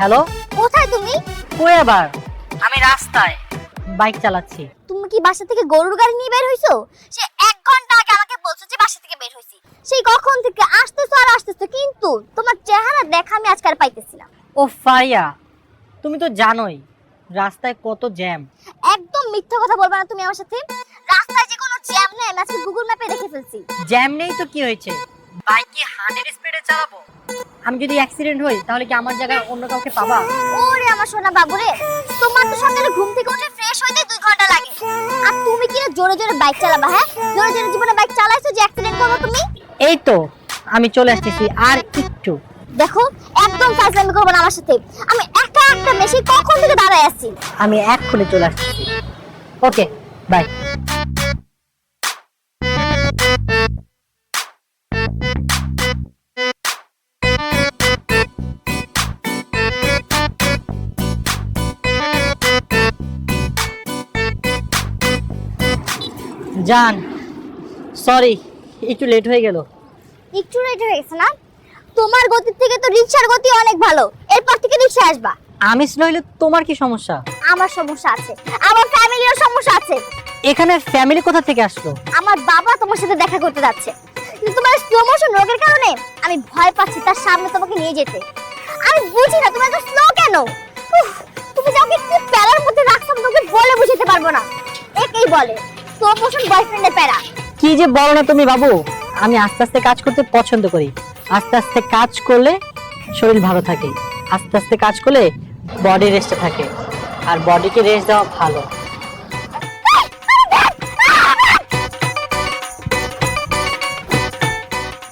Hello, কোথায় তুমি? কই আবার? আমি রাস্তায় বাইক চালাচ্ছি। তুমি কি বাসা থেকে গরুর গাড়ি নিয়ে বের হইছো? সে 1 ঘন্টা আগে আমাকে বলছো যে বাসা থেকে বের হইছি। সেই কখন থেকে আসতেছো আর আসতেছো, কিন্তু তোমার চেহারা দেখা আমি আজকাল পাইতেছি না। ও ফারিয়া, তুমি তো জানোই রাস্তায় কত জ্যাম। একদম মিথ্যা কথা বলবা না তুমি আমার সাথে। রাস্তায় যে কোনো জ্যাম নেই, আমি আজকে গুগল ম্যাপে দেখে ফেলছি। জ্যাম নেই তো কি হয়েছে? বাইক কি 100 স্পিডে চালাবো? আমি যদি অ্যাক্সিডেন্ট হই তাহলে কি আমার জায়গায় অন্য কাউকে পাবা? ওরে আমার সোনা বাবুরে, তোমার তো সকালে ঘুম থেকে উঠে ফ্রেশ হইতে 2 ঘন্টা লাগে, আর তুমি কি না জোরে জোরে বাইক চালাবা? হ্যাঁ, জোরে জোরে জীবনে বাইক চালাইছো যে অ্যাক্সিডেন্ট করবে তুমি? এই তো আমি চলে আসতেছি, আর একটু। দেখো, একদম ফাজলামি করবে না আমার সাথে। আমি একা একটা মেশি কখন থেকে দাঁড়ায় আছি। আমি এক্ষুনি চলে আসতেছি। ওকে, বাই। জান, সরি, একটু লেট হয়ে গেল। একটু লেট হয়ে গেছে না? তোমার গতি থেকে তো রিকশার গতি অনেক ভালো, এরপর থেকে রিকশা আসবা। আমি স্লো হইলে তোমার কি সমস্যা? আমার সমস্যা আছে, আমার ফ্যামিলির সমস্যা আছে। এখানে ফ্যামিলি কোথা থেকে আসলো? আমার বাবা তোমার সাথে দেখা করতে যাচ্ছে, কিন্তু তোমার স্লো মোশন রোগের কারণে আমি ভয় পাচ্ছি তার সামনে তোমাকে নিয়ে যেতে। আমি বুঝি না তুমি এত স্লো কেন। উফ, তুমি যাও কি প্যারার মধ্যে রাখছো, তোমাকে বলে বুঝাতে পারবো না। একেই বলে স্লো মোশন বয়ফ্রেন্ডের প্যারা। কি যে বলো না তুমি বাবু, আমি আস্তে আস্তে কাজ করতে পছন্দ করি। আস্তে আস্তে কাজ করলে শরীর ভালো থাকে, আস্তে আস্তে কাজ করলে বডি রেস্টে থাকে, আর বডিকে রেস্ট দেওয়া ভালো।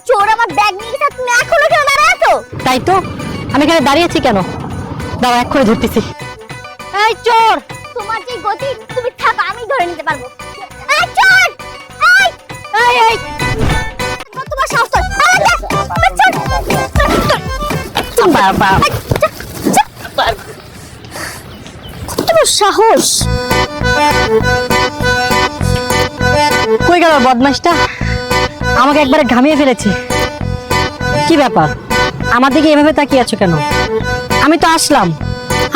চোর আমার ব্যাগ নিয়ে গেছে, তুমি এখনো কেন দাঁড়ায় আছো? তাই তো, আমি এখানে দাঁড়িয়ে আছি কেন? দাঁড়া, এক্ষুনি ধরতেছি। এই চোর! তোমার যে গতি, তুমি থাকো, আমি ধরে নিতে পারবো। এই চোর! এই! এই এই তোমার সাহস তো! আরে দেখ! চোর! বাবা, তোমার সাহস! কই গেল বদমাশটা? আমাকে একবারে ঘামিয়ে ফেলেছে। কি ব্যাপার, আমার দিকে এভাবে তাকিয়ে আছো কেন? আমি তো আসলাম,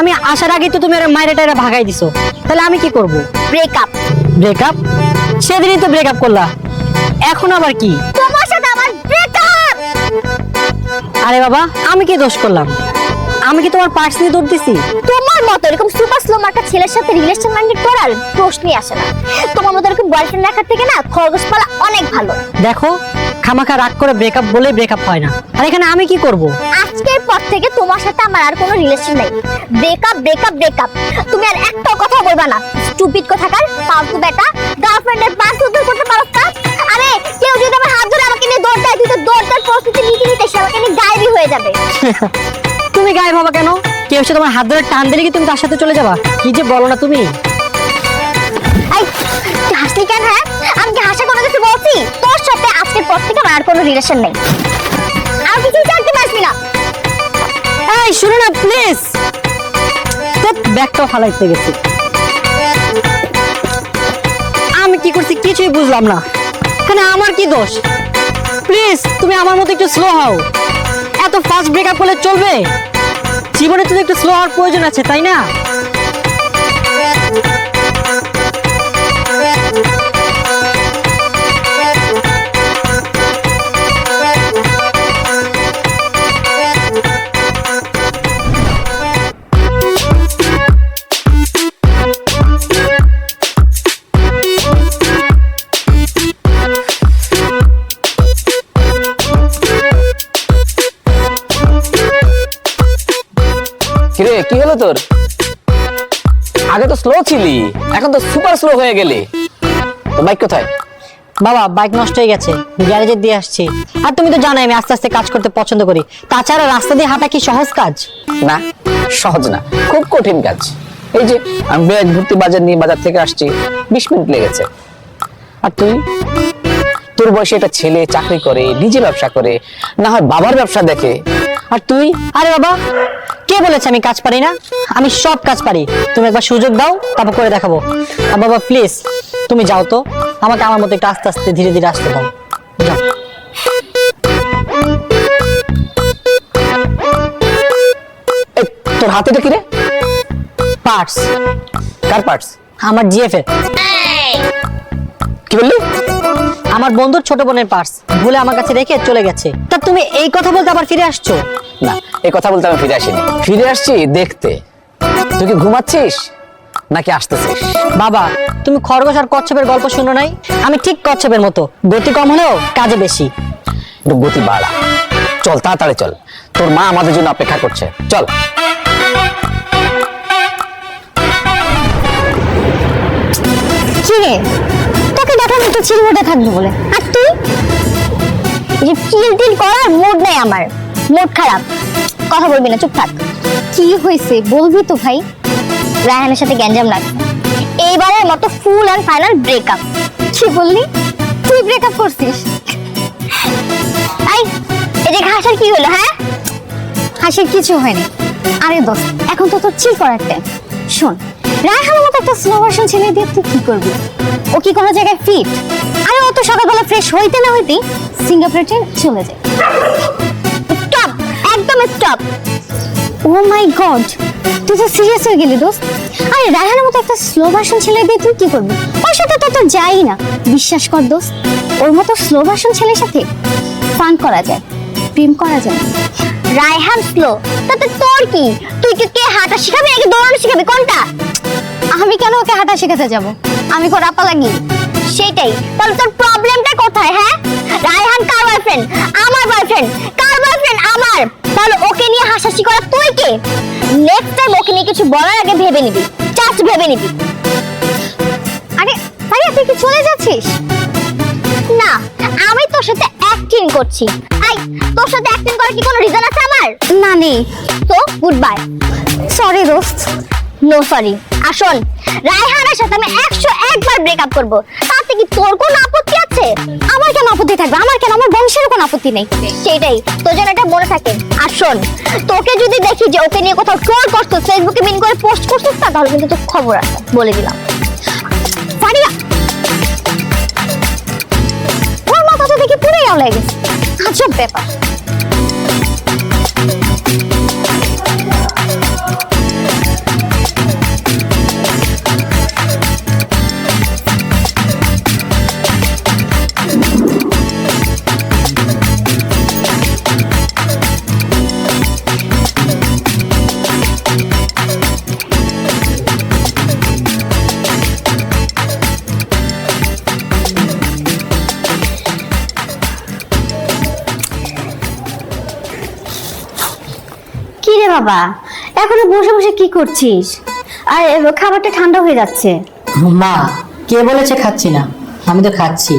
আমি আসার আগে তো তুমি আর মায়ের টাইরা ভাগাই দিছো, তাহলে আমি কি করব? ব্রেকআপ! ব্রেকআপ? সেদিনই তো ব্রেকআপ করলা, এখন আবার কি? তোমার সাথে আমার ব্রেকআপ! আরে বাবা, আমি কি দোষ করলাম? আমি কি তোমার পার্স নিয়ে দৌড় দিছি? তোমার মতো এরকম সুপার স্লো মার্কা ছেলের সাথে রিলেশন মেইনটেইন করার প্রশ্নই আসে না। তোমার মতো এরকম বয়ফ্রেন্ড রাখার থেকে না খরগোশ পালা অনেক ভালো। দেখো, খামাখা রাগ করে ব্রেকআপ বলে ব্রেকআপ হয় না। আর এখানে আমি কি করব? আজকের পর থেকে তোমার সাথে আমার আর কোনো রিলেশন নাই। ব্রেকআপ ব্রেকআপ ব্রেকআপ, তুমি আর একটা কথা বলবা না। স্টুপিড কোথাকার, ফালতু বেটা, গার্লফ্রেন্ডের পাশ উদ্ধার করতে পারো না? আরে কেউ যদি আমার হাত ধরে আমাকে নিয়ে দৌড় দেয়, তুই তো দৌড়টার প্রস্তুতি নিতে নিতে সে আমাকে নিয়ে গায়েবই হয়ে যাবে। তুমি গায়ে ভাবা কেন? কেউ সে তোমার হাত ধরে টান দিলে কি তুমি তার সাথে চলে যাবা? কি যে বলো না তুমি। এই তুই হাসলি কেন? হ্যাঁ, আমি কি হাসা কোনো কিছু বলছি? তোর সাথে আজকের পর থেকে আমার আর কোনো রিলেশন নেই। আর কিছু চাইতে পারবি না। এই শুনো না প্লিজ। তো ব্যাগটা ফালাইতে গেছি। আমি কি করছি কিছুই বুঝলাম না। এখানে আমার কি দোষ? প্লিজ তুমি আমার মতো একটু স্লো হও। এত ফাস্ট ব্রেকআপ করলে চলবে? জীবনে তো একটু স্লো হওয়ার প্রয়োজন আছে, তাই না? কিরে, কি হলো তোর? আগে তো স্লো ছিলি, এখন তো সুপার স্লো হয়ে গেলি। তো বাইক কোথায়? বাবা, বাইক নষ্ট হয়ে গেছে, গ্যারেজে দিয়ে আসছি। আর তুমি তো জানোই আমি আস্তে আস্তে কাজ করতে পছন্দ করি। তাছাড়া রাস্তা দিয়ে হাঁটা কি সহজ কাজ? না, সহজ না, খুব কঠিন কাজ। এই যে আমি ব্যাগ ভর্তি বাজার নিয়ে বাজার থেকে আসছি, 20 মিনিট লেগেছে। আর তুই, তোর বয়সে একটা ছেলে চাকরি করে, নিজে ব্যবসা করে, না হয় বাবার ব্যবসা দেখে। আর তুই? আরে বাবা, কে বলেছে আমি কাজ পারি না? আমি সব কাজ পারি। তুমি একবার সুযোগ দাও, তারপর করে দেখাবো। আর বাবা প্লিজ তুমি যাও তো, আমাকে আমার মতো একটু আস্তে আস্তে ধীরে ধীরে আসতে দাও। যাও। এই তোর হাতে এটা কি রে? পার্স, কার পার্টস? আমার জিএফ এর। কি বললি? আমার বন্ধুর ছোট বোনের পার্স ভুলে আমার কাছে রেখে চলে গেছে। তা তুমি এই কথা বলতে আবার ফিরে আসছো? না, এই কথা বলতে আমি ফিরে আসিনি, ফিরে আসছি দেখতে তুই কি ঘুমাচ্ছিস নাকি আসতেছিস। বাবা, তুমি খরগোশ আর কচ্ছপের গল্প শুনো নাই? আমি ঠিক কচ্ছপের মতো, গতি কম হলেও কাজে বেশি। একটু গতি বাড়া, চল তাড়াতাড়ি চল, তোর মা আমাদের জন্য অপেক্ষা করছে, চল। কি রে, তোকে দেখলাম একটু চিল মোডে থাকবি বলে, আর তুই এই যে চিল টিল করার মুড নেই আমার, মুড খারাপ, কথা বলবি না, চুপ থাক। কি হয়েছে বলবি তো ভাই? রায়হানের সাথে গ্যাঞ্জাম লাগছে, এইবারের মতো ফুল অ্যান্ড ফাইনাল ব্রেকআপ। কি বললি? তুই ব্রেকআপ করছিস? এই যে হাসার কি হলো? হ্যাঁ, হাসির কিছু হয়নি। আরে দোস্ত, এখন তো তোর চিল করার টাইম। শোন, রায়হানের মতো একটা স্লো ভার্সন ছেলে দিয়ে তুই কি করবি? ও কি কোনো জায়গায় ফিট? আরে ও তো সকালবেলা ফ্রেশ হইতে না হইতেই সিঙ্গাপুরে ট্রেন চলে যায়। স্টপ, একদম স্টপ। ও মাই গড, তুই তো সিরিয়াস হয়ে গেলি দোস্ত। আরে রায়হানের মতো একটা স্লো ভার্সন ছেলে দিয়ে তুই কি করবি? ওর সাথে তো যাই না, বিশ্বাস কর দোস্ত, ওর মতো স্লো ভার্সন ছেলের সাথে ফান করা যায়, প্রেম করা যায়। রায়হান স্লো, তাতে তোর কি? তুই কি কে হাঁটা শিখাবি নাকি দৌড়ানো শিখাবি, কোনটা? আমি কেন ওকে হাঁটা শেখাতে যাব? আমি কোন আপা লাগি? সেটাই, তাহলে তোর প্রবলেমটা কোথায়? হ্যাঁ, রায়হান কার বয়ফ্রেন্ড? আমার বয়ফ্রেন্ড। কার বয়ফ্রেন্ড? আমার। তাহলে ওকে নিয়ে হাসাহাসি করা তুই কে? নেক্সট টাইম ওকে নিয়ে কিছু বলার আগে ভেবে নিবি, জাস্ট ভেবে নিবি। আরে ভাই, তুই কি চলে যাচ্ছিস? না, আমি তোর সাথে অ্যাক্টিং করছি। আই, তোর সাথে অ্যাক্টিং করার কি কোনো রিজন আছে আমার? না নেই। তো গুড বাই। সরি দোস্ত। No sorry. আসল রায়হানের সাথে আমি 101 বার ব্রেকআপ করব, তাতে কি তোর কোনো আপত্তি আছে? আমার কেন আপত্তি থাকবে? আমার কেন? আমার বংশের কোনো আপত্তি নেই। সেটাই, তোর যেন এটা মনে থাকে। আর শোন, তোকে যদি দেখি যে ওকে নিয়ে কোথাও ট্রোল করছিস, ফেসবুকে মিন করে পোস্ট করছিস, তাহলে কিন্তু তোর খবর আছে, বলে দিলাম। ফারিয়া, ওর মাথা তো দেখি পুরোই আওলায় গেছে, আজব ব্যাপার। কি রে বাবা, এখনো বসে বসে কি করছিস? আর খাবারটা ঠান্ডা হয়ে যাচ্ছে। মা, কে বলেছে খাচ্ছি না? আমি তো খাচ্ছি।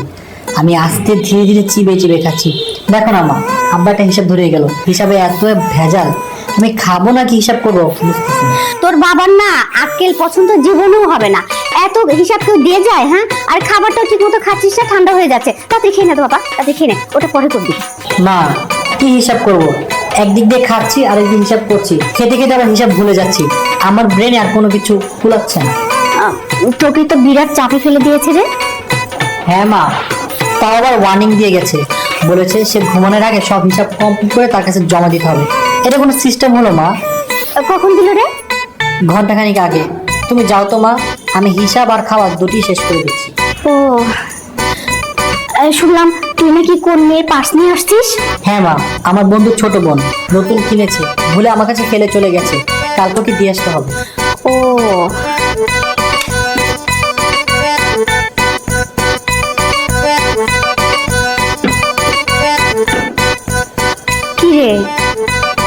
আমি আস্তে ধীরে ধীরে চিবে চিবে খাচ্ছি। দেখো না মা, আব্বা একটা হিসাব ধরে গেল, হিসাবে এত ভেজাল, আমি খাবো না কি হিসাব করবো বুঝতেছি না। তোর বাবার না আক্কেল পছন্দ জীবনেও হবে না, এত হিসাব কেউ দিয়ে যায়? হ্যাঁ, আর খাবারটাও ঠিক মতো খাচ্ছিস না, ঠান্ডা হয়ে যাচ্ছে। তাতে খেয়ে নে তো বাবা, তাতে খেয়ে নে, ওটা পরে করবি। মা, কি হিসাব করব? একদিক দিয়ে খাচ্ছি আর একদিক হিসাব করছি, খেতে খেতে আবার হিসাব ভুলে যাচ্ছি। আমার ব্রেনে আর কোনো কিছু কুলাচ্ছে না। তোকে তো বিরাট চাপে ফেলে দিয়েছে রে। হ্যাঁ মা, তাও আবার ওয়ার্নিং দিয়ে গেছে, বলেছে সে ঘুমানোর আগে সব হিসাব কমপ্লিট করে তার কাছে জমা দিতে হবে। এটা কোনো সিস্টেম হলো মা? কখন দিল রে? ঘন্টাখানিক আগে। তুমি যাও তো মা, আমি হিসাব আর খাবার দুটি শেষ করে দিচ্ছি। ও, শুনলাম তুই নাকি কোন মেয়ের পার্স নিয়ে আসছিস? হ্যাঁ মা, আমার বন্ধুর ছোট বোন নতুন কিনেছে, ভুলে আমার কাছে ফেলে চলে গেছে, কাল তোকে দিয়ে আসতে হবে। ও, কি রে,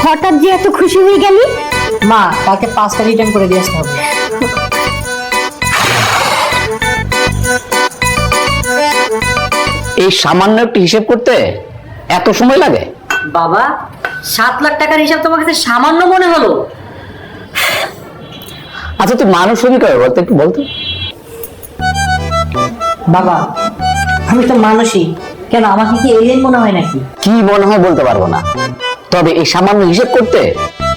হঠাৎ যে এত খুশি হয়ে গেলি? মা, কালকে 5টা রিটার্ন করে দিয়ে আসতে হবে। এই সামান্য একটু হিসেব করতে এত সময় লাগে? বাবা, 7 লাখ টাকার হিসাব তোমার কাছে সামান্য মনে হলো? আচ্ছা, তুই মানুষ হবি কবে বলতো, একটু বলতো। বাবা, আমি তো মানুষই, কেন আমাকে কি এলিয়েন মনে হয় নাকি? কি মনে হয় বলতে পারবো না, তবে এই সামান্য হিসেব করতে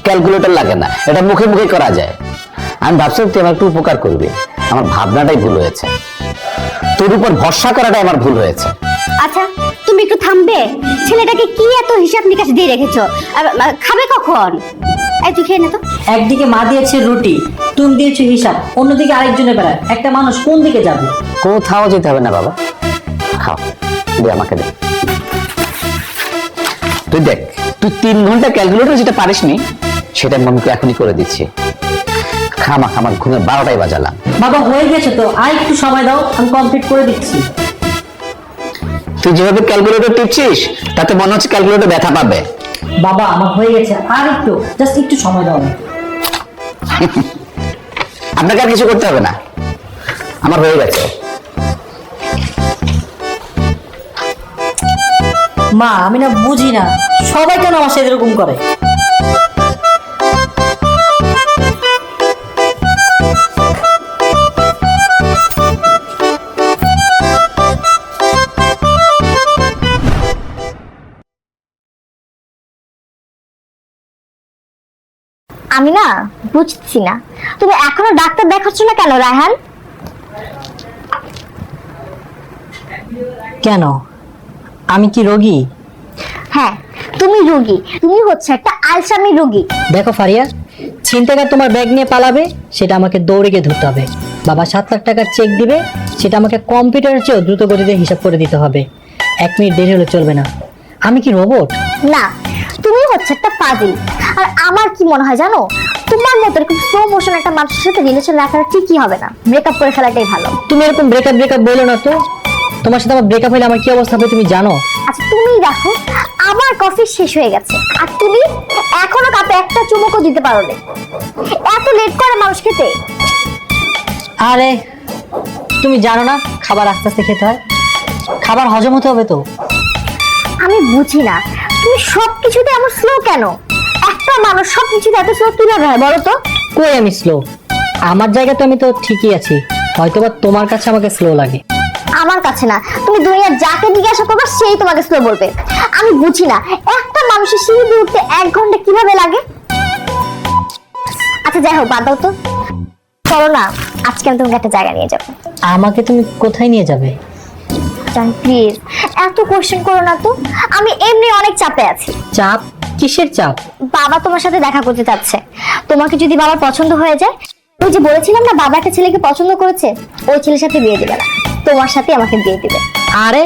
ক্যালকুলেটর লাগে না, এটা মুখে মুখে করা যায়। আমি ভাবছিলাম তুই আমার একটু উপকার করবি, আমার ভাবনাটাই ভুল হয়েছে, তোর উপর ভরসা করাটাই আমার ভুল হয়েছে। আচ্ছা, তুমি একটু থামবে? ছেলেটাকে কি এত হিসাব নিকাশ দিয়ে রেখেছো? খাবে কখন? এই তুই খেয়ে নে তো। একদিকে মা দিয়েছে রুটি, তুমি দিয়েছো হিসাব, অন্যদিকে আরেকজনের বেড়া, একটা মানুষ কোন দিকে যাবে? কোথাও যেতে হবে না বাবা, খাও, দে আমাকে দে। তুই দেখ, তুই 3 ঘন্টা ক্যালকুলেটর যেটা পারিসনি সেটা মনকে এখনই করে দিচ্ছি। খামা খামার ঘুমে 12টাই বাজালাম। বাবা হয়ে গেছে তো, আর একটু সময় দাও, আমি কমপ্লিট করে দিচ্ছি। তুই যেভাবে ক্যালকুলেটর টিপছিস তাতে মনে হচ্ছে ক্যালকুলেটর ব্যথা পাবে। বাবা আমার হয়ে গেছে, আর একটু, জাস্ট একটু সময় দাও। আপনাকে আর কিছু করতে হবে না, আমার হয়ে গেছে। মা আমি না বুঝি না, সবাই কেন আমার সাথে এরকম করে? আমি না বুঝছি না, তুমি এখনো ডাক্তার দেখাচ্ছ না কেন রায়হান? কেন, আমি কি রোগী? হ্যাঁ তুমি রোগী, তুমি হচ্ছে একটা আলসামি রোগী। দেখো ফারিয়া, ছিনতাইকার তোমার ব্যাগ নিয়ে পালাবে, সেটা আমাকে দৌড়ে গিয়ে ধরতে হবে। বাবা 7 লাখ টাকার চেক দিবে, সেটা আমাকে কম্পিউটারের চেয়েও দ্রুত গতিতে হিসাব করে দিতে হবে। 1 মিনিট দেরি হলে চলবে না। আমি কি রোবট? না, তুমি হচ্ছে একটা পাজিল। আর আমার কি মনে হয় জানো, তোমার মতো এরকম স্লো মোশন একটা মানুষের সাথে রিলেশন রাখাটা ঠিকই হবে না, ব্রেকআপ করে ফেলাটাই ভালো। তুমি এরকম ব্রেকআপ বলো না তো। তোমার সাথে আমার ব্রেকআপ হলে আমার কি অবস্থা হবে তুমি জানো? আচ্ছা তুমি দেখো, আমার কফি শেষ হয়ে গেছে আর তুমি এখনো কাপে একটা চুমুকও দিতে পারো না। এত লেট করে মানুষ খেতে? আরে তুমি জানো না খাবার আস্তে আস্তে খেতে হয়, খাবার হজম হতে হবে তো। আমি বুঝি না তুমি সবকিছুতে এমন স্লো কেন? একটা মানুষ সবকিছুতে এত স্লো কিভাবে হয় বলো তো? কই আমি স্লো? আমার জায়গাতে আমি তো ঠিকই আছি, হয়তোবা তোমার কাছে আমাকে স্লো লাগে। আমার কাছে না, তুমি দুনিয়ার যাকে জিজ্ঞাসা করবে সেই তোমাকে স্লো বলবে। আমি বুঝি না একটা মানুষের সিঁড়ি দিয়ে উঠতে 1 ঘন্টা কিভাবে লাগে। আচ্ছা যাই হোক, বাদ দাও তো, চলো না আজকে আমি তোমাকে একটা জায়গা নিয়ে যাবো। আমাকে তুমি কোথায় নিয়ে যাবে? জান প্লিজ এত কোশ্চেন করো না তো, আমি এমনি অনেক চাপে আছি। চাপ? কিসের চাপ? বাবা তোমার সাথে দেখা করতে চাচ্ছে, তোমাকে যদি বাবার পছন্দ হয়ে যায়, ওই যে বলেছিলাম না বাবা একটা ছেলেকে পছন্দ করেছে, ওই ছেলের সাথে বিয়ে দিবে না, তোমার সাথে আমাকে বিয়ে দিবে। আরে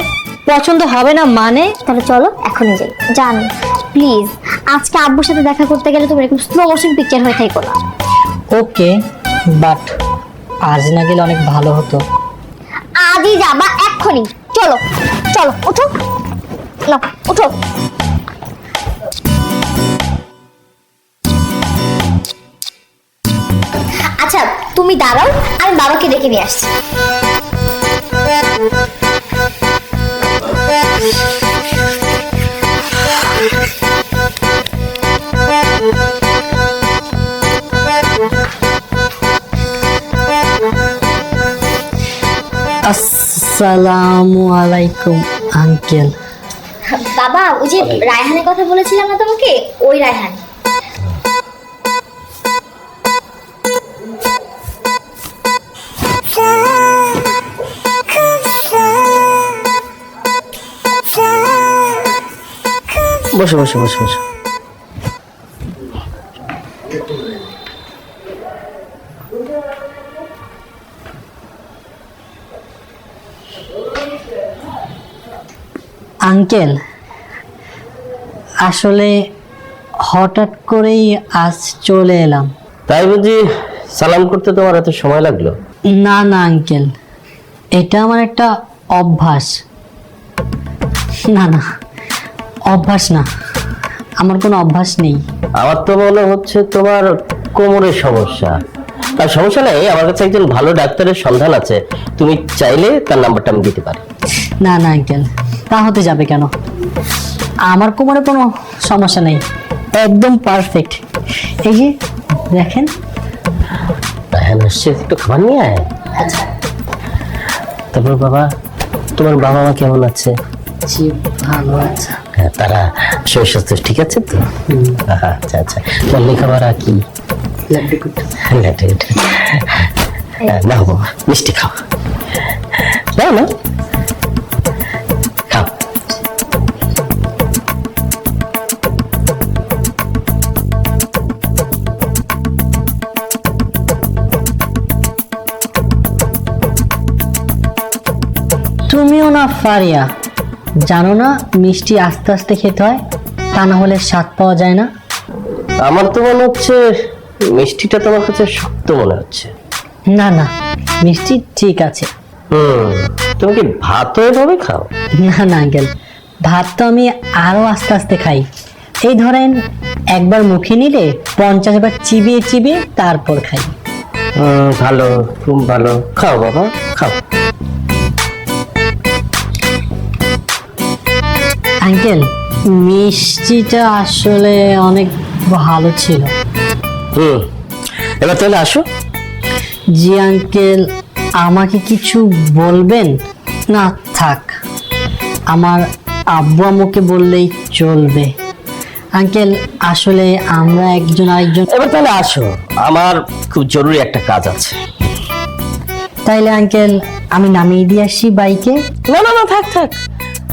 পছন্দ হবে না মানে? তাহলে চলো এখনই যাই। জান প্লিজ, আজকে আব্বুর সাথে দেখা করতে গেলে তুমি এরকম স্লো মোশন পিকচার হয়ে থাকো না। ওকে, বাট আজ না গেলে অনেক ভালো হতো। আজই যাবা এক্ষুনি, চলো চলো ওঠো, নাও ওঠো। আচ্ছা তুমি দাঁড়াও, আমি বাবাকে ডেকে নিয়ে আসছি। আসসালামু আলাইকুম আঙ্কেল। বাবা ওই যে রায়হানের কথা বলেছিলাম না তোমাকে, ওই রায়হান। বসো বসো বসো বসো। আঙ্কেল আসলে হঠাৎ করেই আজ চলে এলাম। তাই বুঝি সালাম করতে তোমার এত সময় লাগলো? না না আঙ্কেল, এটা আমার একটা অভ্যাস। না না অভ্যাস না, আমার কোনো অভ্যাস নেই। আমার তো মনে হচ্ছে তোমার কোমরের সমস্যা। তার সমস্যা নেই, আমার কাছে একজন ভালো ডাক্তারের সন্ধান আছে, তুমি চাইলে তার নাম্বারটা আমি দিতে পারি। না না আঙ্কেল, তা হতে যাবে কেন? আমার কোমরে কোনো সমস্যা নেই, একদম পারফেক্ট। এই যে দেখেন। হ্যাঁ নিশ্চয়ই, একটু খাবার নিয়ে আয়। আচ্ছা। তারপর বাবা, তোমার বাবা মা কেমন আছে? জি ভালো আছে। হ্যাঁ, তারা শরীর স্বাস্থ্য ঠিক আছে তো? আচ্ছা আচ্ছা, তোমার লেখাপড়া কি? না বাবা, মিষ্টি খাও, না না খাও। না ফারিয়া, জানো না মিষ্টি আস্তে আস্তে খেতে হয়, তা না হলে স্বাদ পাওয়া যায় না। আমার তো মনে হচ্ছে মিষ্টিটা তোমার কাছে শক্ত মনে হচ্ছে। না না, মিষ্টি ঠিক আছে। তুমি কি ভাতও এভাবে খাও? না না আঙ্কেল, ভাত তো আমি আরো আস্তে আস্তে খাই। এই ধরেন একবার মুখে নিলে 50 বার চিবিয়ে চিবিয়ে তারপর খাই। ভালো, খুব ভালো, খাও বাবা খাও। আঙ্কেল, মিষ্টিটা আসলে অনেক ভালো ছিল। এবার তাহলে আসো। জি আঙ্কেল, আমাকে কিছু বলবেন? না থাক, আমার আব্বু আম্মুকে বললেই চলবে। আঙ্কেল, আসলে আমরা একজন আরেকজন। এবার তাহলে আসো, আমার খুব জরুরি একটা কাজ আছে। তাইলে আঙ্কেল আমি নামিয়ে দিয়ে আসি বাইকে। না না না, থাক থাক।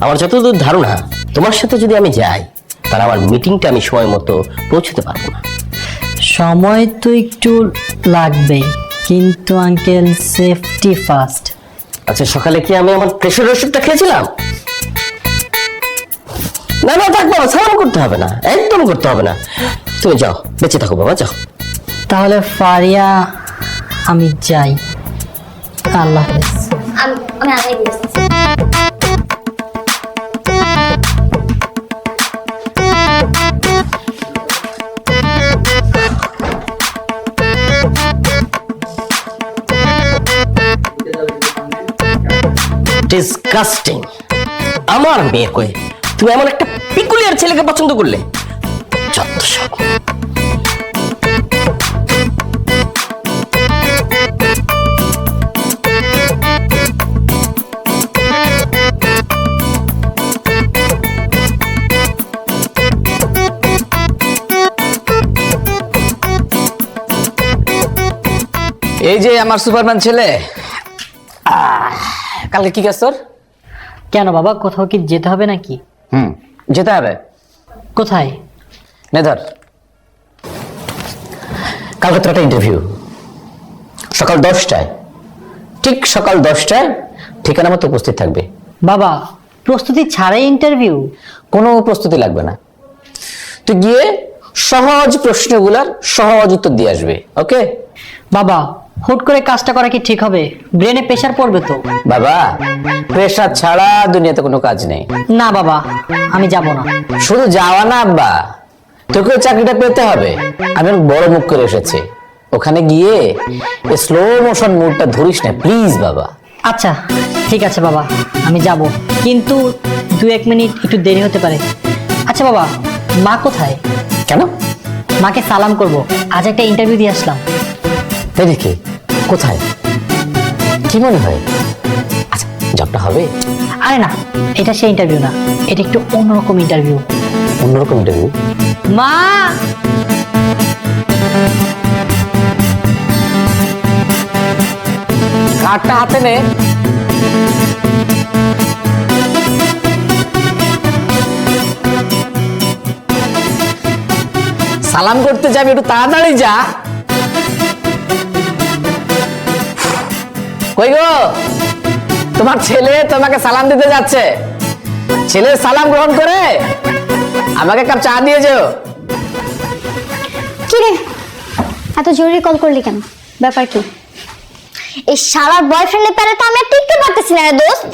আমার যতদূর ধারণা, তোমার সাথে যদি আমি যাই তাহলে আমার মিটিংটা আমি সময় মতো পৌঁছতে পারবো না। সময় তো একটু লাগবেই, কিন্তু আঙ্কেল সেফটি ফার্স্ট। আচ্ছা, সকালে কি আমি আমার প্রেশার ওষুধটা খেয়েছিলাম? না না, থাক বাবা, সালাম করতে হবে না, একদম করতে হবে না। তুমি যাও, বেঁচে থাকো বাবা, যাও। তাহলে ফারিয়া, আমি যাই। আল্লাহ হাফেজ। আমি আগে বলছি। ডিসগাস্টিং। আমার মেয়ে কই, তুমি এমন একটা পিকুলিয়ার ছেলেকে পছন্দ করলে? যত সব। এই যে আমার সুপারম্যান ছেলে, কালকে কি কাজ তোর? কেন বাবা, কোথাও কি যেতে হবে নাকি? যেতে হবে। কোথায়? নে ধর, কালকে তোর একটা ইন্টারভিউ, সকাল 10টায়, ঠিক সকাল 10টায় ঠিকানা মতো উপস্থিত থাকবে। বাবা, প্রস্তুতি ছাড়াই ইন্টারভিউ? কোনো প্রস্তুতি লাগবে না, তুই গিয়ে সহজ প্রশ্নগুলার সহজ উত্তর দিয়ে আসবে। ওকে বাবা, হুট করে কাজটা করা কি ঠিক হবে? ব্রেনে প্রেসার পড়বে তো। বাবা, প্রেশার ছাড়া দুনিয়াতে কোনো কাজ নেই। না বাবা, আমি যাব না। শুধু যাওয়া না আব্বা, তোকে চাকরিটা পেতে হবে। আমি অনেক বড় মুখ করে এসেছি, ওখানে গিয়ে স্লো মোশন মুডটা ধরিস না প্লিজ বাবা। আচ্ছা ঠিক আছে বাবা, আমি যাব, কিন্তু 2-1 মিনিট একটু দেরি হতে পারে। আচ্ছা বাবা, মা কোথায়? কেন? মাকে সালাম করব, আজ একটা ইন্টারভিউ দিয়ে আসলাম। তাই দেখি, কোথায়, কি মনে হয়? আচ্ছা, জবটা হবে? আরে না, এটা সেই ইন্টারভিউ না, এটা একটু অন্যরকম ইন্টারভিউ। অন্যরকম ইন্টারভিউ? মা, কার্ডটা হাতে নে। সালাম করতে যাবি, একটু তাড়াতাড়ি যা। কই গো, তোমার ছেলে তোমাকে সালাম দিতে যাচ্ছে। ছেলের সালাম গ্রহণ করে আমাকে কাপ চা দিয়ে যেও। কি রে, এত জরুরি কল করলি কেন? ব্যাপার কি? এই শালার বয়ফ্রেন্ডের প্যারে তো আমি আর টিকতে পারতেছি না রে দোস্ত।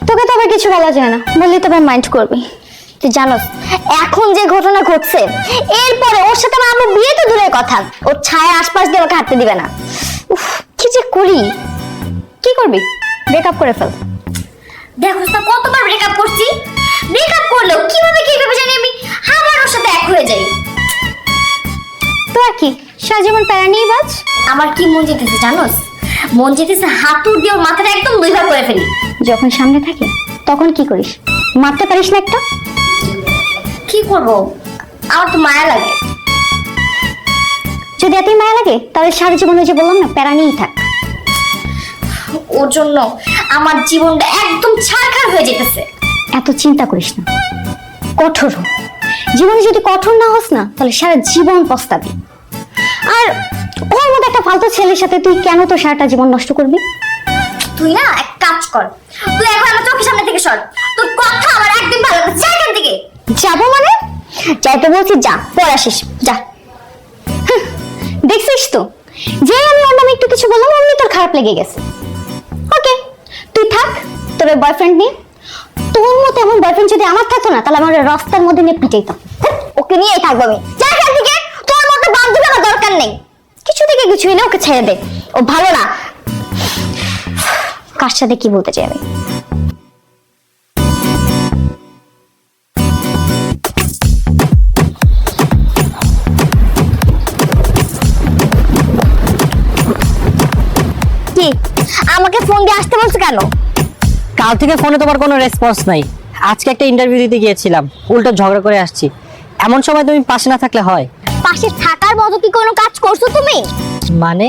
তোকে তো আবার কিছু বলা যায় না, বললি তো আবার মাইন্ড করবি। তুই জানোস এখন যে ঘটনা ঘটছে, এরপরে ওর সাথে আমার বিয়ে তো দূরের কথা, ওর ছায়া আশপাশ দিয়ে ওকে হাঁটতে দিবে না। উফ, কি যে করি। কি করবি? ব্রেকআপ করে ফেল। দেখো তো কতবার ব্রেকআপ করছি, ব্রেকআপ করলেও কিভাবে জানি আমি আবার ওর সাথে এক হয়ে যাই। তো আর কি, সারা জীবন প্যারা নিয়ে বাঁচ। আমার কি মন যেতেছে জানোস? মন যেতেছে হাতুড় দিয়ে ওর মাথাটা একদম 2 ভাগ করে ফেলি। যখন সামনে থাকে তখন কি করিস? মারতে পারিস না একটা? কি করব, আমার তো মায়া লাগে। যদি এতই মায়া লাগে তাহলে সারা জীবন ওই যে বললাম না, প্যারা নিয়েই থাক। ওর জন্য আমার জীবনটা একদম ছারখার হয়ে যেতেছে। এত চিন্তা করিস না, কঠোর হ। জীবনে যদি কঠোর না হস না, তাহলে সারা জীবন পস্তাবি। আর ওর মতো একটা ফালতু ছেলের সাথে তুই কেন তো সারাটা জীবন নষ্ট করবি? তুই না এক কাজ কর, তুই এখন আমার চোখের সামনে থেকে সর। তোর কথা আমার একদম ভালো লাগছে, যা এখান থেকে। যাবো মানে? যাইতে বলছি, যা, পর আসিস, যা। দেখছিস তো, যে আমি ওর নামে একটু কিছু বললাম অমনি তোর খারাপ লেগে গেছে। ওকে, তুই থাক তোর বয়ফ্রেন্ড নিয়ে। তোর মতো এমন বয়ফ্রেন্ড যদি আমার থাকতো না, তাহলে আমার রাস্তার মধ্যে নিয়ে পিটাইতাম। ওকে নিয়েই থাকবো আমি, যা এখান থেকে। তোর মতো বান্ধবী আমার দরকার নেই। কিছু থেকে কিছু হলে ওকে ছেড়ে দে, ও ভালো না। কার সাথে কি বলতে চাই আমি? কি আমাকে ফোন দিয়ে আসতে বলছো কেন? কাল থেকে ফোনে তোমার কোনো রেসপন্স নাই। আজকে একটা ইন্টারভিউ দিতে গিয়েছিলাম, উল্টো ঝগড়া করে আসছি। এমন সময় তুমি পাশে না থাকলে হয়? পাশে থাকার মতো কি কোনো কাজ করছো তুমি? মানে?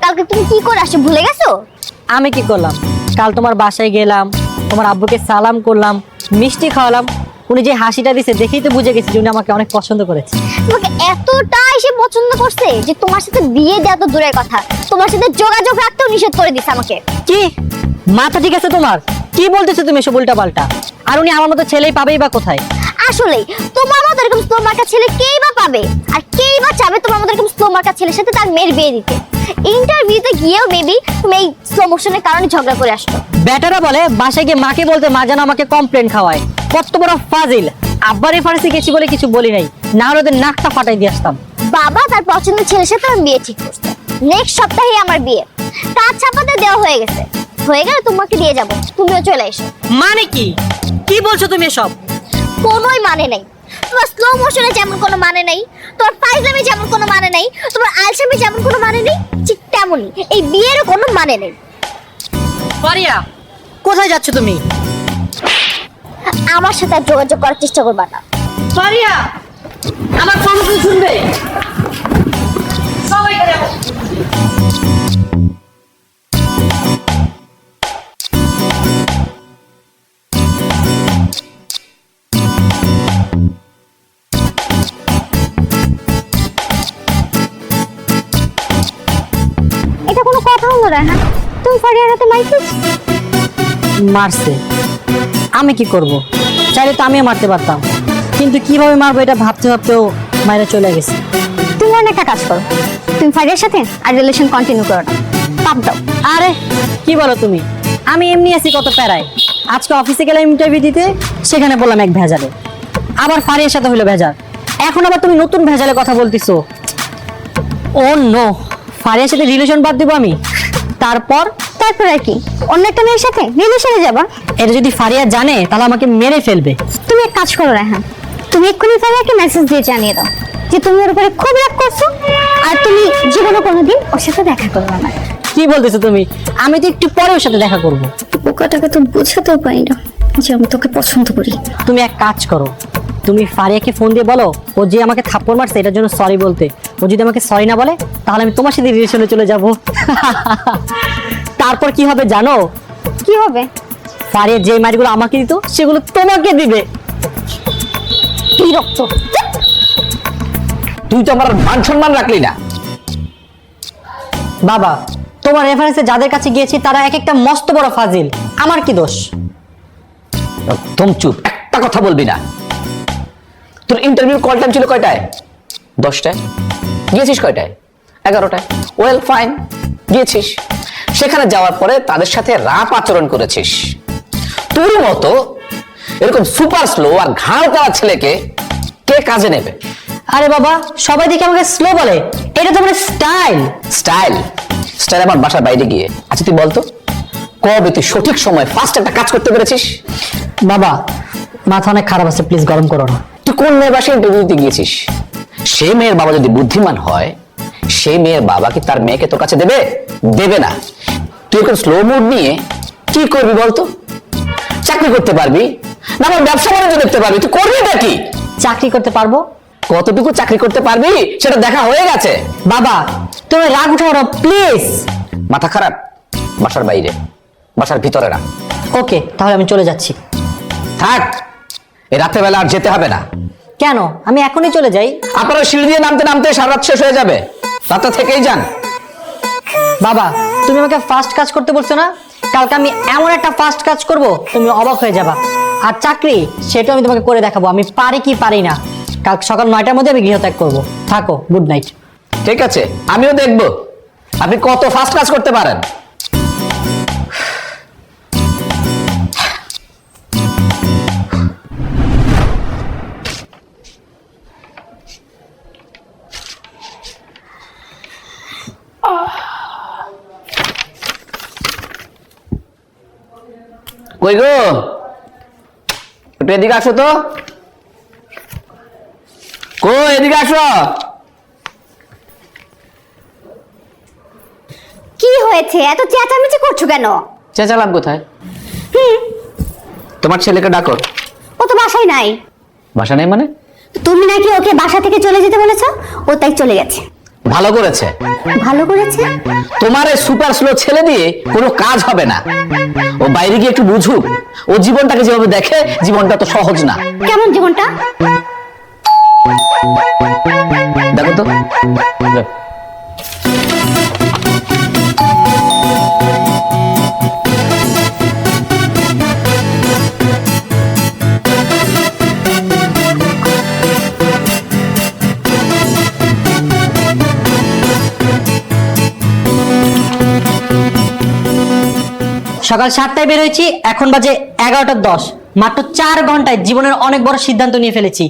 কালকে তুমি কি করে আসো ভুলে গেছো? আমি কি করলাম? কাল তোমার বাসায় গেলাম, তোমার আব্বুকে সালাম করলাম, মিষ্টি খাওয়ালাম। উনি যে হাসিটা দিছে দেখেই তো বুঝে গেছি যে উনি আমাকে অনেক পছন্দ করেছে। তোমাকে এতটাই সে পছন্দ করছে যে তোমার সাথে বিয়ে দেওয়া তো দূরের কথা, তোমার সাথে যোগাযোগ রাখতেও নিষেধ করে দিছে আমাকে। কি মাথা ঠিক আছে তোমার? কি বলতেছো তুমি এসব উল্টা পাল্টা? আর উনি আমার মতো ছেলেই পাবেই বা কোথায়? আসলে তোমার মতো এরকম স্লো মার্কা ছেলে কেই বা পাবে, আর কেই বা চাবে তোমার মতো এরকম স্লো মার্কা ছেলের সাথে তার মেয়ের বিয়ে দিতে? ইন্টারভিউতে গিয়েও মেবি তুমি এই স্লো মোশনের কারণে ঝগড়া করে আসছো। ব্যাটারা বলে বাসায় গিয়ে মাকে বলতে মা যেন আমাকে কমপ্লেন খাওয়ায়। কত বড় ফাজিল! আব্বার রেফারেন্সে গেছি বলে কিছু বলি নাই, না হলে ওদের নাকটা ফাটাই দিয়ে আসতাম। বাবা তার পছন্দের ছেলের সাথে আমার বিয়ে ঠিক করছে, নেক্সট সপ্তাহে আমার বিয়ে। কাজ ছাপাতে দেওয়া হয়ে গেছে, হয়ে গেলে তোমাকে দিয়ে যাব, তুমিও চলে এসো। মানে কি? কি বলছো তুমি এসব? কোনোই মানে নেই। তোমার স্লো মোশনে যেমন কোনো মানে নেই, তোমার ফাইজলামি যেমন কোনো মানে নেই, তোমার আলসামি যেমন কোনো মানে নেই, ঠিক তেমনই এই বিয়েরও কোনো মানে নেই। ফারিয়া, কোথায় যাচ্ছ তুমি? আমার সাথে আর যোগাযোগ করার চেষ্টা করবা না। ফারিয়া, আমার কথা তো শুনবে। সবাই করে এটা কোনো কথা হলো না? তুমি ফারিয়ার হাতে মাইছিস? মারছে। আমি কি করব? চাইলে তো আমিও মারতে পারতাম, কিন্তু কিভাবে মারবো এটা ভাবতে ভাবতেও মায়েরা চলে গেছে। তুমি অনেক একটা কাজ করো, তুমি ফারিয়ার সাথে আর রিলেশন কন্টিনিউ করো না, বাদ দাও। আরে কি বলো তুমি? আমি এমনি আছি কত প্যারায়। আজকে অফিসে গেলাম ইন্টারভিউ দিতে, সেখানে বললাম এক ভেজালে, আবার ফারিয়ার সাথে হলো ভেজাল। এখন আবার তুমি নতুন ভেজালে কথা বলতেছো। ও নো, ফারিয়ার সাথে রিলেশন বাদ দিব আমি? তারপর তারপর আর কি, অন্য একটা মেয়ের সাথে রিলেশনে যাবা? এটা যদি ফারিয়া জানে তাহলে আমাকে মেরে ফেলবে। তুমি এক কাজ করো রায়হান, তুমি এক্ষুনি ফারিয়াকে মেসেজ দিয়ে জানিয়ে দাও যে তুমি ওর উপরে খুব রাগ করছো, আর তুমি জীবনে কোনোদিন ওর সাথে দেখা করবে না। কি বলতেছো তুমি? আমি তো একটু পরে ওর সাথে দেখা করব। বোকাটাকে তো বোঝাতেও পারি না যে আমি তোকে পছন্দ করি। তুমি এক কাজ করো, তুমি ফারিয়াকে ফোন দিয়ে বলো ও যে আমাকে থাপ্পড় মারছে এটার জন্য সরি বলতে। ও যদি আমাকে সরি না বলে তাহলে আমি তোমার সাথে রিলেশনে চলে যাব। তারপর কি হবে জানো? কি হবে? ফারিয়া যে মারগুলো আমাকে দিত সেগুলো তোমাকে দিবে। বিরক্ত। তুই তো আমার মান সম্মান রাখলি না। বাবা, তোমার রেফারেন্সে যাদের কাছে গিয়েছি তারা এক একটা মস্ত বড় ফাজিল, আমার কি দোষ? একদম চুপ, একটা কথা বলবি না। তোর ইন্টারভিউ কল টাইম ছিল কয়টায়? 10টায়। গিয়েছিস কয়টায়? 11টায়। ওয়েল ফাইন, গিয়েছিস। সেখানে যাওয়ার পরে তাদের সাথে রাপ আচরণ করেছিস। তোর মতো এরকম সুপার স্লো আর ঘাড় করা ছেলেকে কে কাজে নেবে? আরে বাবা, সবাই দেখে আমাকে স্লো বলে, এটা তো আমার স্টাইল। স্টাইল? স্টাইল আমার বাসার বাইরে গিয়ে। আচ্ছা তুই বলতো, কবে তুই সঠিক সময় ফার্স্ট একটা কাজ করতে পেরেছিস? বাবা, মাথা অনেক খারাপ আছে, প্লিজ গরম করো না। তুই কোন মেয়ের বাসায় ইন্টারভিউ দিতে গিয়েছিস? সে মেয়ের বাবা যদি বুদ্ধিমান হয়, সেই মেয়ের বাবা কি তার মেয়েকে তোর কাছে দেবে? দেবে না। তুই এখন স্লো মুড নিয়ে কি করবি বলতো? চাকরি করতে পারবি না আমার ব্যবসা বাণিজ্য দেখতে পারবি? তুই করবিটা কি? চাকরি করতে পারবো। কতটুকু চাকরি করতে পারবি সেটা দেখা হয়ে গেছে। বাবা, তুমি রাগ উঠাও না প্লিজ। মাথা খারাপ? বাসার বাইরে, বাসার ভিতরে না। ওকে, তাহলে আমি চলে যাচ্ছি। থাক, এই রাতের বেলা আর যেতে হবে না। কেন? আমি এখনই চলে যাই। আপনারা সিঁড়ি দিয়ে নামতে নামতে সারা রাত শেষ হয়ে যাবে, রাতটা থেকেই যান। বাবা, তুমি আমাকে ফার্স্ট কাজ করতে বলছো না, কালকে আমি এমন একটা ফাস্ট কাজ করব তুমি অবাক হয়ে যাবা। আর চাকরি সেটা আমি তোমাকে করে দেখাবো আমি পারি কি পারি না। কাল সকাল 9টার মধ্যে আমি গৃহত্যাগ করবো। থাকো, গুড নাইট। ঠিক আছে, আমিও দেখবো আপনি কত ফাস্ট কাজ করতে পারেন। কই গো, একটু এদিকে আসো তো। কই এদিকে আসো। কি হয়েছে, এত চেঁচামেচি করছো কেন? চেঁচালাম কোথায়? তোমার ছেলেকে ডাকো। ও তো বাসায় নাই। বাসা নেই মানে? তুমি নাকি ওকে বাসা থেকে চলে যেতে বলেছো, ও তাই চলে গেছে। ভালো করেছে। ভালো করেছে? তোমার এই সুপার স্লো ছেলে দিয়ে কোনো কাজ হবে না। ও বাইরে গিয়ে একটু বুঝুক, ও জীবনটাকে যেভাবে দেখে জীবনটা তো সহজ না। কেমন জীবনটা? দেখো তো। সকাল 7টায় বের হয়েছি, এখন বাজে 11টা 10। মাত্র 4 ঘন্টায় জীবনের অনেক বড় সিদ্ধান্ত নিয়ে ফেলেছি।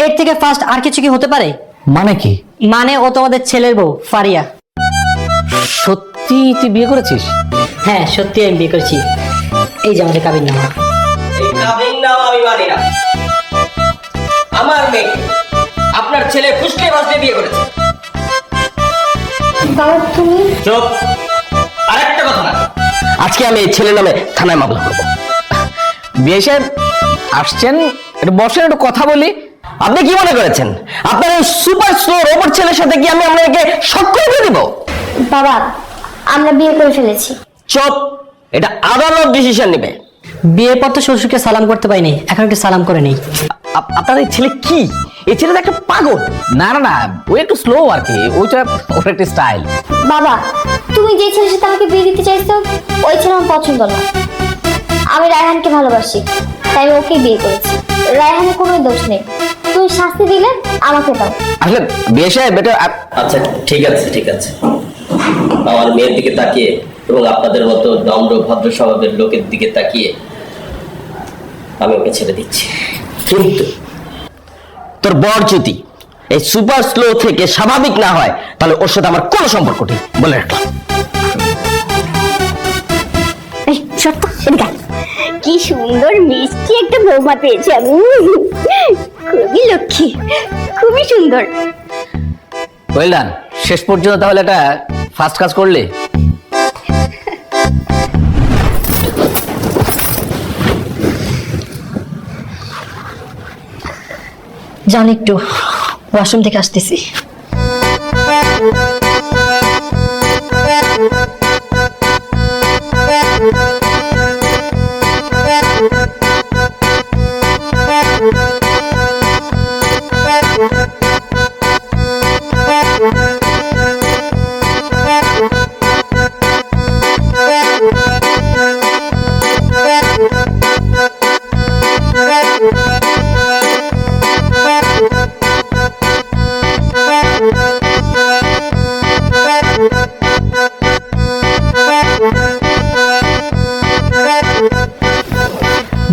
এর থেকে ফার্স্ট আর কিছু কি হতে পারে? মানে কি? মানে ও তোমাদের ছেলের বউ ফারিয়া। সত্যি তুই বিয়ে করেছিস? হ্যাঁ সত্যি আমি বিয়ে করেছি। এই যে আমাদের কাবিননামা। এই কাবিননামা আমি মানি না। আমার মেয়ে আপনার ছেলে ফুসলে বাসলে বিয়ে করেছে। বাবা তুমি চুপ, আরেকটা কথা না। আজকে আমি এই ছেলে নামে থানায় মামলা করবো। বিয়ে সাহেব আসছেন, একটু বসেন, একটু কথা বলি। আপনি কি মনে করেছেন আপনার এই সুপার স্লো রোবট ছেলের সাথে কি আমি আপনাকে শক করে দিব? বাবা, আমরা বিয়ে করে ফেলেছি। চুপ, এটা আদালত ডিসিশন নেবে। বিয়ের পর তো শ্বশুরকে সালাম করতে পাইনি, এখন একটু সালাম করে নেই। আপনার এই ছেলে কি? এই ছেলেটা একটা পাগল। না না না, ও একটু স্লো আর কি, ওইটা ওর একটা স্টাইল। বাবা, তুমি যে ছেলের সাথে আমাকে বিয়ে দিতে চাইছো ওই ছেলে আমার পছন্দ না। আমি রায়হানকে ভালোবাসি, তাই আমি ওকে বিয়ে করেছি। রায়হানের কোনো দোষ নেই। তুমি শাস্তি দিলে আমাকে দাও। আসলে বিয়ে সাহেব এটা আচ্ছা ঠিক আছে ঠিক আছে, আমার মেয়ের দিকে তাকিয়ে এবং আপনাদের মতো নম্র ভদ্র স্বভাবের লোকের দিকে তাকিয়ে আমি ওকে ছেড়ে দিচ্ছি। কিন্তু তোর বর যদি এই সুপার স্লো থেকে স্বাভাবিক না হয় তাহলে ওর সাথে আমার কোনো সম্পর্ক নেই বলে রাখলাম। এই সত্য, এদিকে আয়। কি সুন্দর মিষ্টি একটা বৌমা পেয়েছি আমি। খুবই লক্ষ্মী, খুবই সুন্দর। Well done. শেষ পর্যন্ত তাহলে একটা ফার্স্ট কাজ করলে। জানি একটু ওয়াশরুম থেকে আসতেছি।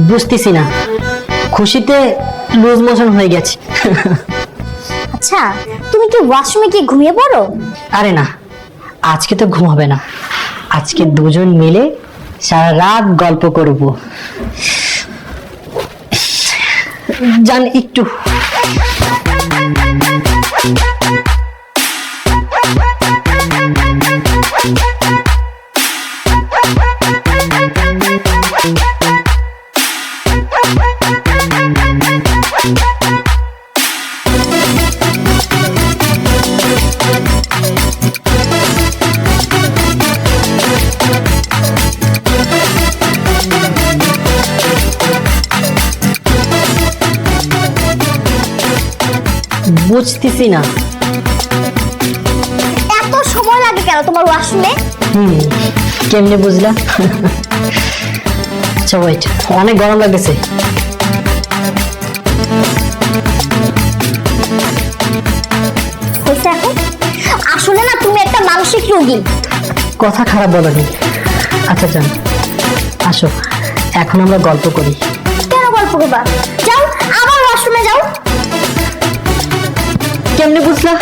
বুঝতেছি না, খুশিতে লুজ মোশন হয়ে গেছে। আচ্ছা, তুমি কি ওয়াশরুমে গিয়ে ঘুমিয়ে পড়ো? আরে না, আজকে তো ঘুম হবে না। আজকে দুজন মিলে সারা রাত গল্প করব। জান একটু বুঝতেছি না। এত সময় লাগে কেন তোমার ওয়াশরুমে? কেমনে বুঝলা? আচ্ছা ওয়েট, অনেক গরম লাগতেছে। হয়েছে এখন? আসলে না তুমি একটা মানসিক রোগী। কথা খারাপ বলনি। আচ্ছা যান, আসো এখন আমরা গল্প করি। কেন গল্প করবা? যাও আবার ওয়াশরুমে যাও। কেমনে বুঝলা?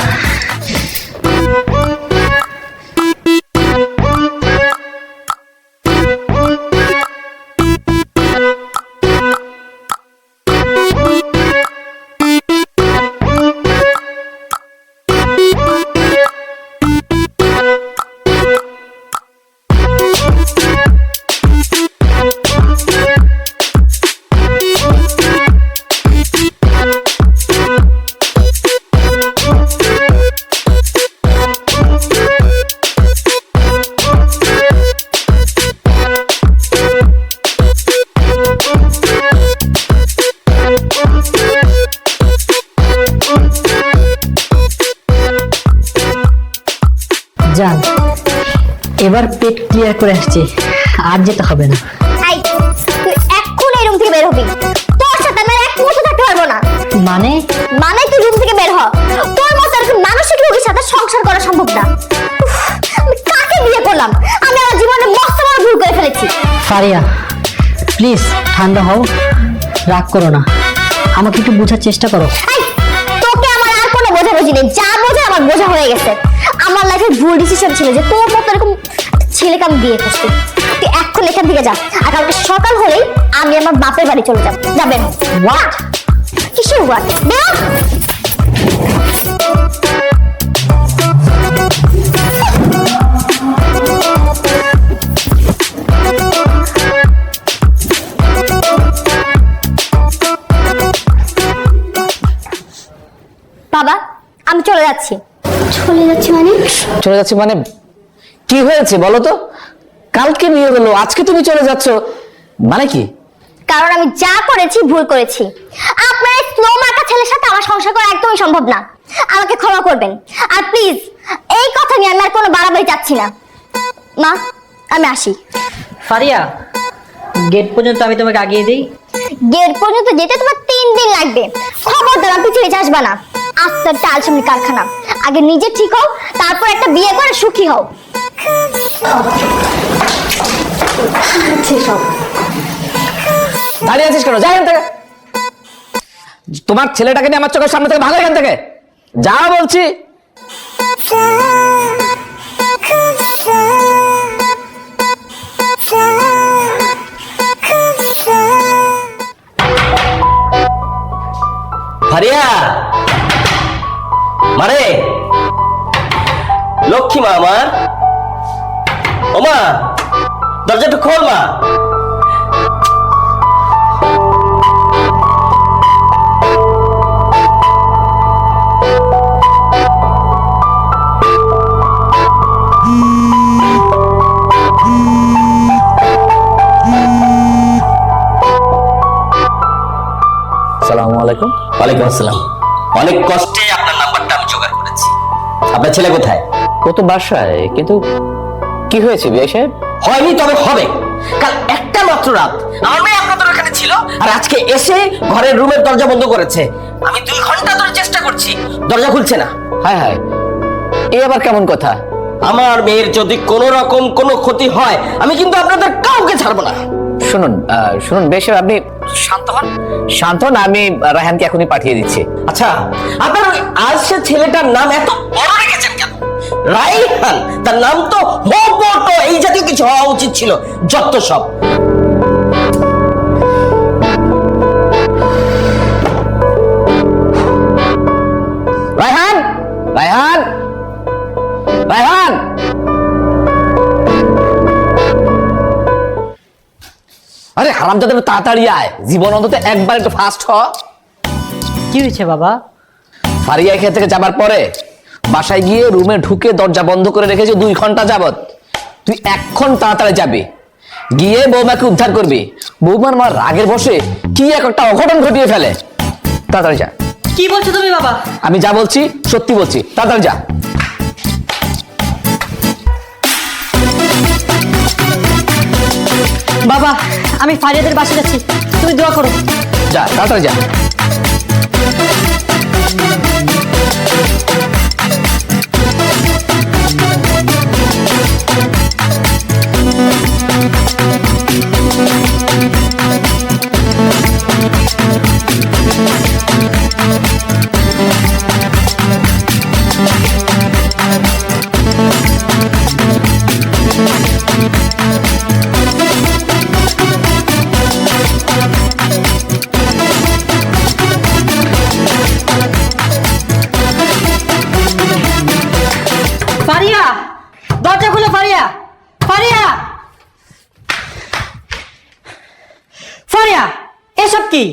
যান, এবার পেট ক্লিয়ার করে আসছে, আর যেতে হবে না। এই তুই এক্ষুনি এই রুম থেকে বের হবি। তোর সাথে আমি আর এক মুহূর্ত থাকতে পারবো না। মানে? মানে তুই রুম থেকে বের হ। তোর মতো এরকম মানসিক রোগীর সাথে সংসার করা সম্ভব না। উফ, আমি কাকে বিয়ে করলাম? আমি আমার জীবনে মস্ত বড় ভুল করে ফেলেছি। ফারিয়া প্লিজ ঠান্ডা হও, রাগ করো না, আমাকে একটু বোঝার চেষ্টা করো। এই, তোকে আমার আর কোনো বোঝাবুঝি নেই। যা বোঝা আমার বোঝা হয়ে গেছে। আমার লাইফে ভুল ডিসিশন ছিল যে তোর মতো এরকম ছেলেকে আমি বিয়ে করছি। তুই এখন এখান থেকে যা, আর কালকে সকাল হলেই আমি আমার বাপের বাড়ি চলে যাব। যাবেন? হোয়াট? কিসের হোয়াট? বেরো। বাবা আমি চলে যাচ্ছি। চলে যাচ্ছি মানে? চলে যাচ্ছি মানে কি হয়েছে বলো তো? কালকে বিয়ে হলো, আজকে তুমি চলে যাচ্ছ, মানে কি? কারণ আমি যা করেছি ভুল করেছি। আপনার এই স্লো মার্কা ছেলের সাথে আমার সংসার করা একদমই সম্ভব না। আমাকে ক্ষমা করবেন। আর প্লিজ এই কথা নিয়ে আমি আর কোনো বাড়াবাড়ি চাচ্ছি না। মা আমি আসি। ফারিয়া, গেট পর্যন্ত আমি তোমাকে আগিয়ে দিই। গেট পর্যন্ত যেতে তোমার 3 দিন লাগবে। খবরদার আর পিছিয়ে যাসবা না। আস্তে চাল সামনে কারখানা। আগে নিজে ঠিক হও, তারপর একটা বিয়ে করে সুখী হও। সব দাঁড়িয়ে আছিস কেন? যা এখান থেকে। তোমার ছেলেটাকে নিয়ে আমার চোখের সামনে থেকে ভাগো এখান থেকে, যা বলছি। ফারিয়া মারে, লক্ষ্মী মা আমার, ও মা দরজাটা খোল মা। আসসালামু আলাইকুম। ওয়ালাইকুম আসসালাম। অনেক কষ্টে আপনার নাম্বারটা আমি জোগাড় করেছি। আপনার ছেলে কোথায়? ও তো বাসায়, কিন্তু কি হয়েছে বিয়ে সাহেব? হয়নি তবে হবে। কাল একটা মাত্র রাত আমার মেয়ে আপনাদের ওখানে ছিল, আর আজকে এসে ঘরের রুমের দরজা বন্ধ করেছে। আমি 2 ঘন্টা ধরে চেষ্টা করছি, দরজা খুলছে না। হায় হায়, এ আবার কেমন কথা? আমার মেয়ের যদি কোনো রকম কোনো ক্ষতি হয় আমি কিন্তু আপনাদের কাউকে ছাড়বো না। শুনুন শুনুন বেশ, আপনি শান্ত হন, শান্ত হন। আমি রায়হানকে এখনই পাঠিয়ে দিচ্ছি। আচ্ছা, আপনার ওই আজ সে ছেলেটার নাম এত বড় রেখেছেন কেন? রায়হান, তার নাম তো মোটো, এই জাতীয় কিছু হওয়া উচিত ছিল। যত সব। রায়হান, রায়হান, রায়হান। আরে হারামজাদা, তাড়াতাড়ি আয়, জীবন অন্তত একবার একটু ফাস্ট হ। কি হয়েছে বাবা? ফারিয়া এখান থেকে যাবার পরে বাসায় গিয়ে রুমে ঢুকে দরজা বন্ধ করে রেখেছে 2 ঘন্টা যাবত। তুই এখন তাড়াতাড়ি যাবি, গিয়ে বৌমাকে উদ্ধার করবি। বৌমার মা রাগের বসে কি একটা অঘটন ঘটিয়ে ফেলে। তাড়াতাড়ি যা। কি বলছো তুমি বাবা? আমি যা বলছি সত্যি বলছি, তাড়াতাড়ি যা। বাবা, আমি ফারিয়াদের বাসে যাচ্ছি, তুমি দোয়া করো। যা তাড়াতাড়ি যা। ফারিয়া, দরজা খুলে। ফারিয়া, ফারিয়া, ফারিয়া, এসব কি?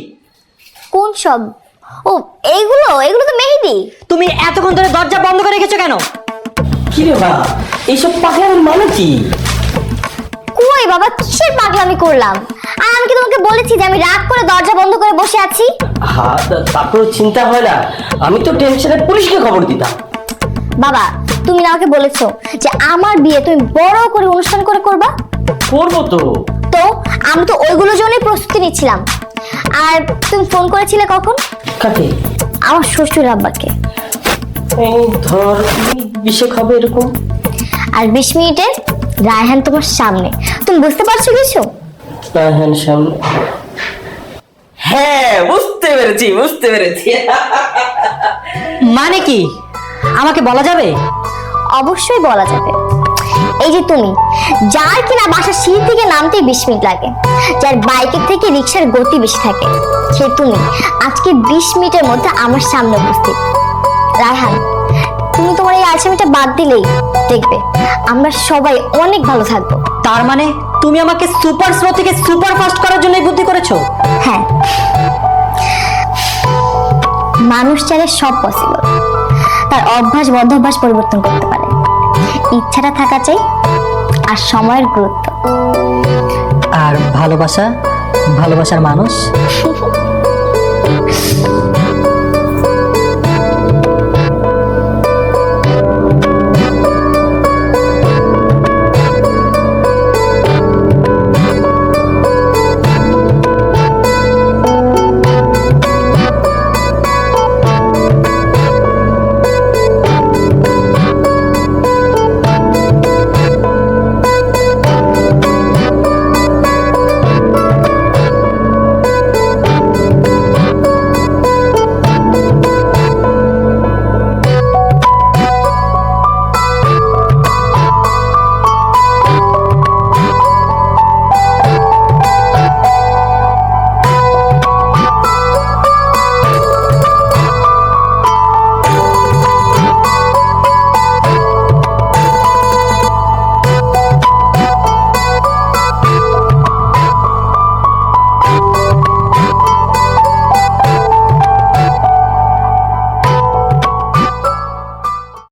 কোন সব? ও এইগুলো এগুলো তো মেহেদি। তুমি এতক্ষণ ধরে দরজা বন্ধ করে রেখেছো কেন? কি রে বাবা, এইসব পাগলামির মানে কি? কই বাবা, কিসের পাগলামি করলাম? আর আমি কি তোমাকে বলেছি যে আমি রাগ করে দরজা বন্ধ করে বসে আছি? হ্যাঁ, তারপর চিন্তা হয় না, আমি তো টেনশনে পুলিশকে খবর দিতাম। বাবা, তুমি না আমাকে বলেছো যে আমার বিয়ে তুমি বড় করে অনুষ্ঠান করে করবা? করবো তো। তো আমি তো ওইগুলোর জন্যই প্রস্তুতি নিচ্ছিলাম। আর তুমি ফোন করেছিলে কখন? কাকে? আমার শ্বশুর আব্বাকে। এই ধর 20 হবে এরকম। আর 20 মিনিটে রায়হান তোমার সামনে। তুমি বুঝতে পারছো কিছু? রায়হান সামনে? হ্যাঁ, বুঝতে পেরেছি, বুঝতে পেরেছি। মানে কি আমাকে বলা যাবে? অবশ্যই বলা যাবে। এই যে তুমি, যার কিনা বাসার সিঁড়ি থেকে নামতেই 20 মিনিট লাগে, যার বাইকের থেকে রিক্সার গতি বেশি থাকে, সে তুমি আজকে 20 মিনিটের মধ্যে আমার সামনে উপস্থিত। রায়হান, তুমি তোমার এই আলসেমিটা বাদ দিলেই দেখবে আমরা সবাই অনেক ভালো থাকবো। তার মানে তুমি আমাকে সুপার স্লো থেকে সুপার ফাস্ট করার জন্য বুদ্ধি করেছো? হ্যাঁ, মানুষ চাইলে সব পসিবল। তার অভ্যাস বদভ্যাস পরিবর্তন করতে পারে। ইচ্ছাটা থাকা চাই, আর সময়ের গুরুত্ব। আর ভালোবাসা, ভালোবাসার মানুষ।